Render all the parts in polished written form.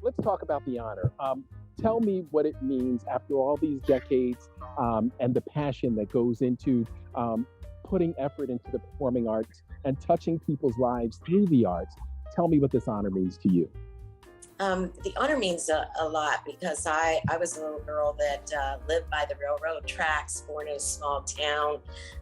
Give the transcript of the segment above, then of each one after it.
let's talk about the honor. Tell me what it means after all these decades, and the passion that goes into putting effort into the performing arts and touching people's lives through the arts. Tell me what this honor means to you. The honor means a lot because I was a little girl that lived by the railroad tracks, born in a small town,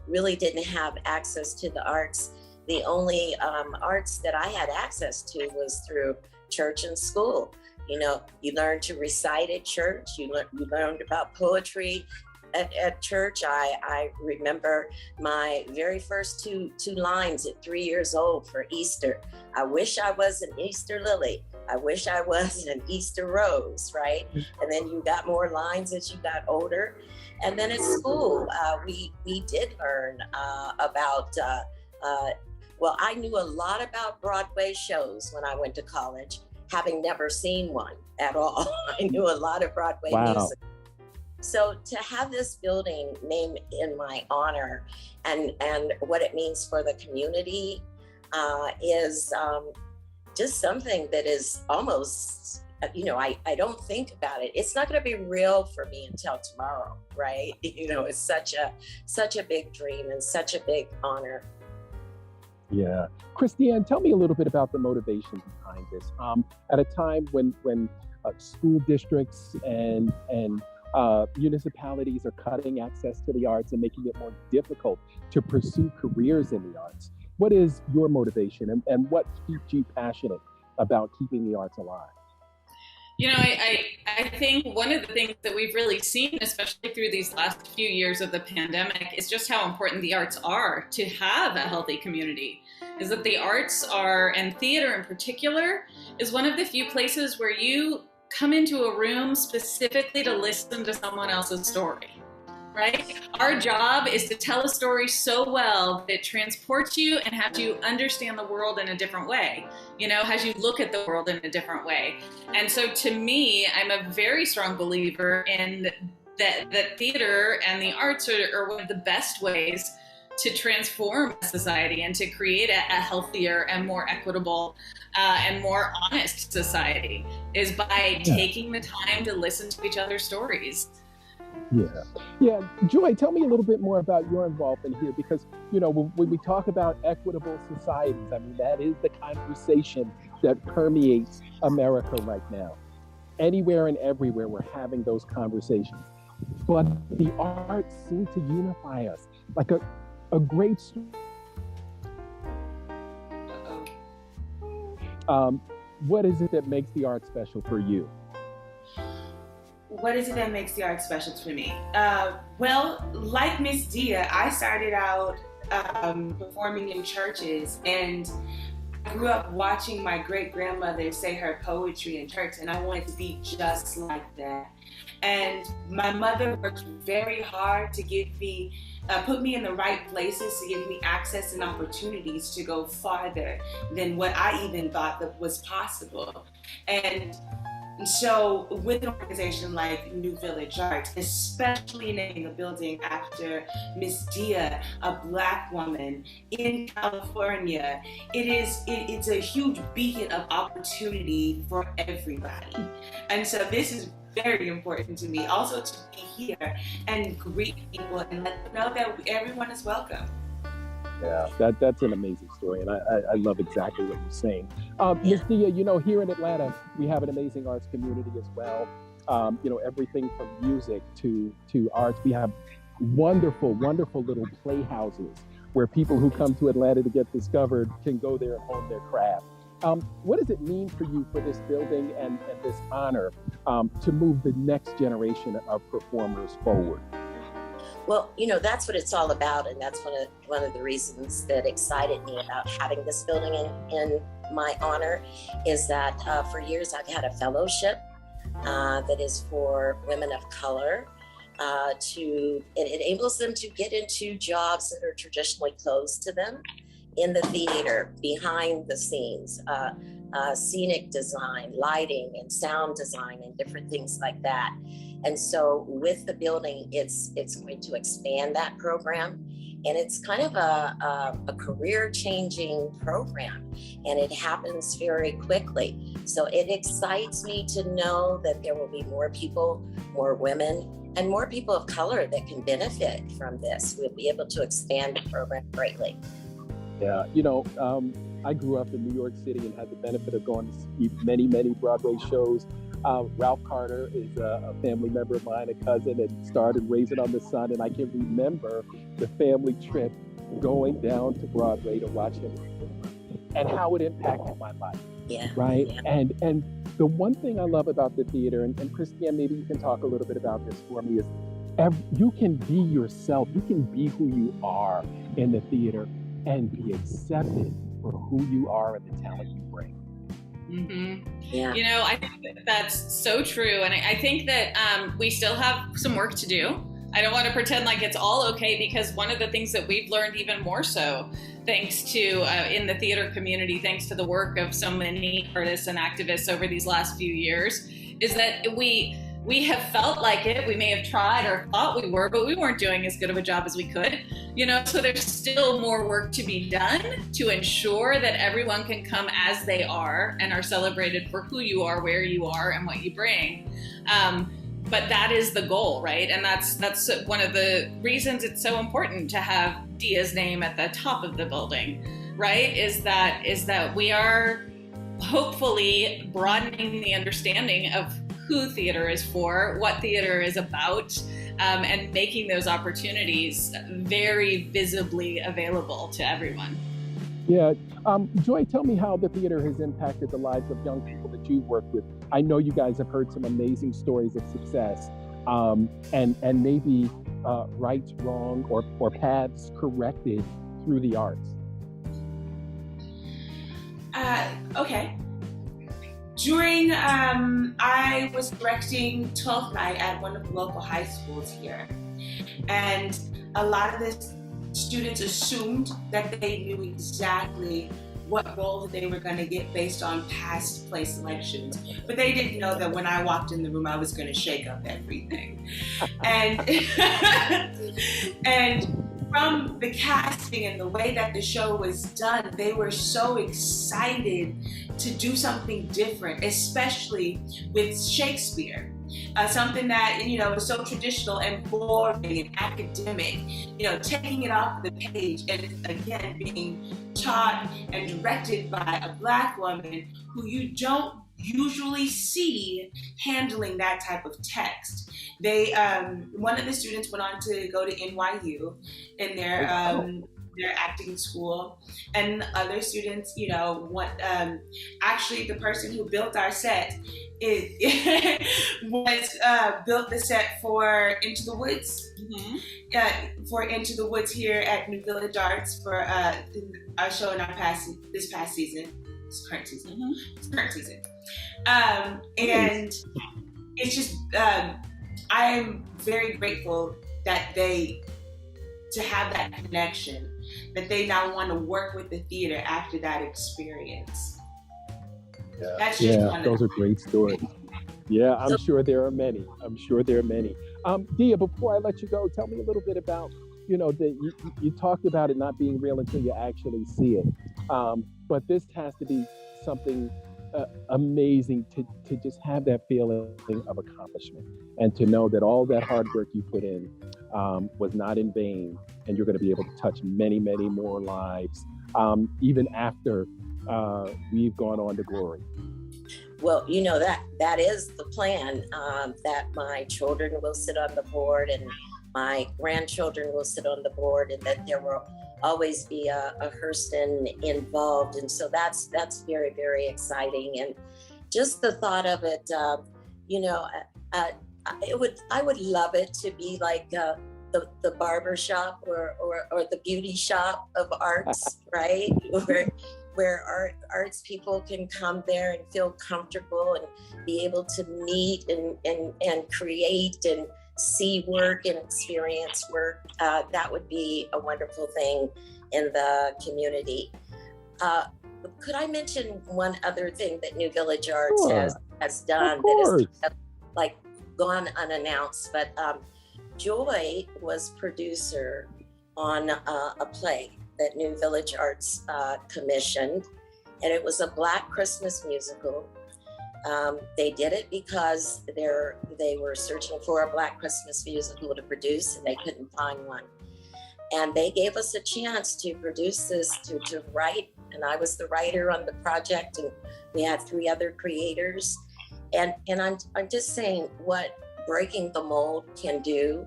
really didn't have access to the arts. The only arts that I had access to was through church and school. You know, you learned to recite at church, you learned about poetry at church. I remember my very first two lines at 3 years old for Easter. I wish I was an Easter lily. I wish I was an Easter rose, right? And then you got more lines as you got older. And then at school, we did learn about, well, I knew a lot about Broadway shows when I went to college, having never seen one at all. I knew a lot of Broadway music. So to have this building named in my honor and what it means for the community is just something that is almost, you know, I don't think about it. It's not going to be real for me until tomorrow, right? You know, it's such a big dream and such a big honor. Yeah. Christiane, tell me a little bit about the motivation behind this. At a time when school districts and municipalities are cutting access to the arts and making it more difficult to pursue careers in the arts, what is your motivation and what keeps you passionate about keeping the arts alive? You know, I think one of the things that we've really seen, especially through these last few years of the pandemic, is just how important the arts are to have a healthy community. Is that the arts are, and theater in particular, is one of the few places where you come into a room specifically to listen to someone else's story, right? Our job is to tell a story so well that it transports you and has you understand the world in a different way, you know, has you look at the world in a different way. And so to me, I'm a very strong believer in that theater and the arts are one of the best ways to transform society and to create a healthier and more equitable and more honest society is by taking the time to listen to each other's stories. Yeah. Joy, tell me a little bit more about your involvement here, because, you know, when we talk about equitable societies, I mean, that is the conversation that permeates America right now. Anywhere and everywhere, we're having those conversations. But the arts seem to unify us like a great story. What is it that makes the art special for you? What is it that makes the art special to me? Well, like Miss Dea, I started out performing in churches, and I grew up watching my great-grandmother say her poetry in church, and I wanted to be just like that. And my mother worked very hard to give me, put me in the right places to give me access and opportunities to go farther than what I even thought that was possible. And so with an organization like New Village Arts, especially naming a building after Miss Dea, a Black woman in California, it's a huge beacon of opportunity for everybody. And so this is very important to me, also to be here and greet people and let them know that everyone is welcome. Yeah, that's an amazing story, and I love exactly what you're saying. Ms. Dea, you know, here in Atlanta, we have an amazing arts community as well. You know, everything from music to arts. We have wonderful little playhouses where people who come to Atlanta to get discovered can go there and hone their craft. What does it mean for you, for this building and this honor, to move the next generation of performers forward? Well, you know, that's what it's all about, and that's one of the reasons that excited me about having this building in my honor is that for years I've had a fellowship that is for women of color. It enables them to get into jobs that are traditionally closed to them in the theater, behind the scenes, scenic design, lighting and sound design and different things like that. And so with the building, it's going to expand that program. And it's kind of a career-changing program, and it happens very quickly. So it excites me to know that there will be more people, more women, and more people of color that can benefit from this. We'll be able to expand the program greatly. Yeah, I grew up in New York City and had the benefit of going to see many, many Broadway shows. Ralph Carter is a family member of mine, a cousin, and starred in Raisin on the Sun. And I can remember the family trip going down to Broadway to watch him and how it impacted my life. Yeah. Right. Yeah. And the one thing I love about the theater, and Christiane, maybe you can talk a little bit about this for me, is you can be yourself. You can be who you are in the theater and be accepted for who you are and the talent you bring. Mm-hmm. Yeah. I think that's so true. And I think that we still have some work to do. I don't want to pretend like it's all okay, because one of the things that we've learned even more so, thanks to in the theater community, thanks to the work of so many artists and activists over these last few years, is that we have felt like it. We may have tried or thought we were, but we weren't doing as good of a job as we could. So there's still more work to be done to ensure that everyone can come as they are and are celebrated for who you are, where you are, and what you bring. But that is the goal, right? And that's one of the reasons it's so important to have Dea's name at the top of the building, right? Is that we are hopefully broadening the understanding of who theater is for, what theater is about, and making those opportunities very visibly available to everyone. Yeah. Joy, tell me how the theater has impacted the lives of young people that you've worked with. I know you guys have heard some amazing stories of success, and maybe rights wrong or paths corrected through the arts. Okay. During, I was directing 12th night at one of the local high schools here. And a lot of the students assumed that they knew exactly what role they were going to get based on past play selections. But they didn't know that when I walked in the room, I was going to shake up everything. And, and from the casting and the way that the show was done, they were so excited to do something different, especially with Shakespeare. Something that, is so traditional and boring and academic, taking it off the page and again being taught and directed by a Black woman who you don't usually see handling that type of text. They, one of the students went on to go to NYU in their acting school, and other students, actually the person who built our set was built the set for Into the Woods, for Into the Woods here at New Village Arts for our show in this current season. And it's just, I am very grateful that to have that connection, that they now want to work with the theater after that experience. Yeah, that's just those are great stories. Yeah, I'm sure there are many. Dea, before I let you go, tell me a little bit about, you talked about it not being real until you actually see it. But this has to be something amazing to just have that feeling of accomplishment and to know that all that hard work you put in was not in vain, and you're going to be able to touch many, many more lives, even after we've gone on to glory. Well, that is the plan, that my children will sit on the board and my grandchildren will sit on the board, and that there will always be a Hurston involved. And so that's very, very exciting. And just the thought of it, I would love it to be like the barber shop or the beauty shop of arts, right? Where arts people can come there and feel comfortable and be able to meet and create and see work and experience work. That would be a wonderful thing in the community. Could I mention one other thing that New Village Arts has done that is gone unannounced? But Joy was producer on a play that New Village Arts commissioned, and it was a Black Christmas musical. They did it because they were searching for a Black Christmas musical to produce, and they couldn't find one. And they gave us a chance to produce this, to write, and I was the writer on the project, and we had 3 other creators. And I'm just saying what breaking the mold can do.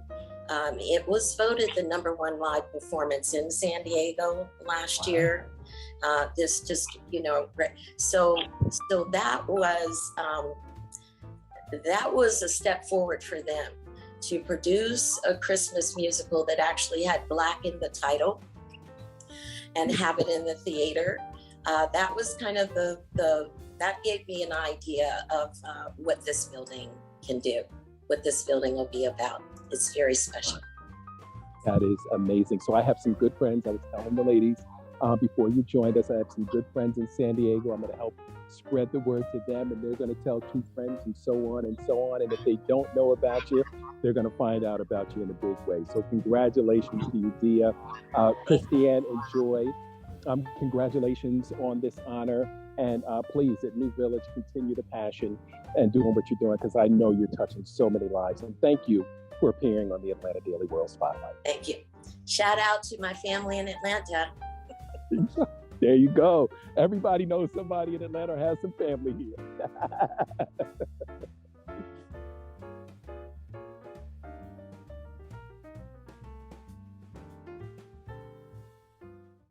It was voted the #1 live performance in San Diego last year. This just, so that was a step forward for them to produce a Christmas musical that actually had Black in the title and have it in the theater. That was kind of that gave me an idea of what this building can do, what this building will be about. It's very special. That is amazing. So I have some good friends. I was telling the ladies before you joined us, I have some good friends in San Diego. I'm going to help spread the word to them, and they're going to tell 2 friends and so on and so on. And if they don't know about you, they're going to find out about you in a big way. So congratulations to you, Dea. Christiane and Joy, congratulations on this honor. And please, at New Village, continue the passion and doing what you're doing, because I know you're touching so many lives. And thank you for appearing on the Atlanta Daily World Spotlight. Thank you. Shout out to my family in Atlanta. There you go. Everybody knows somebody in Atlanta or has some family here.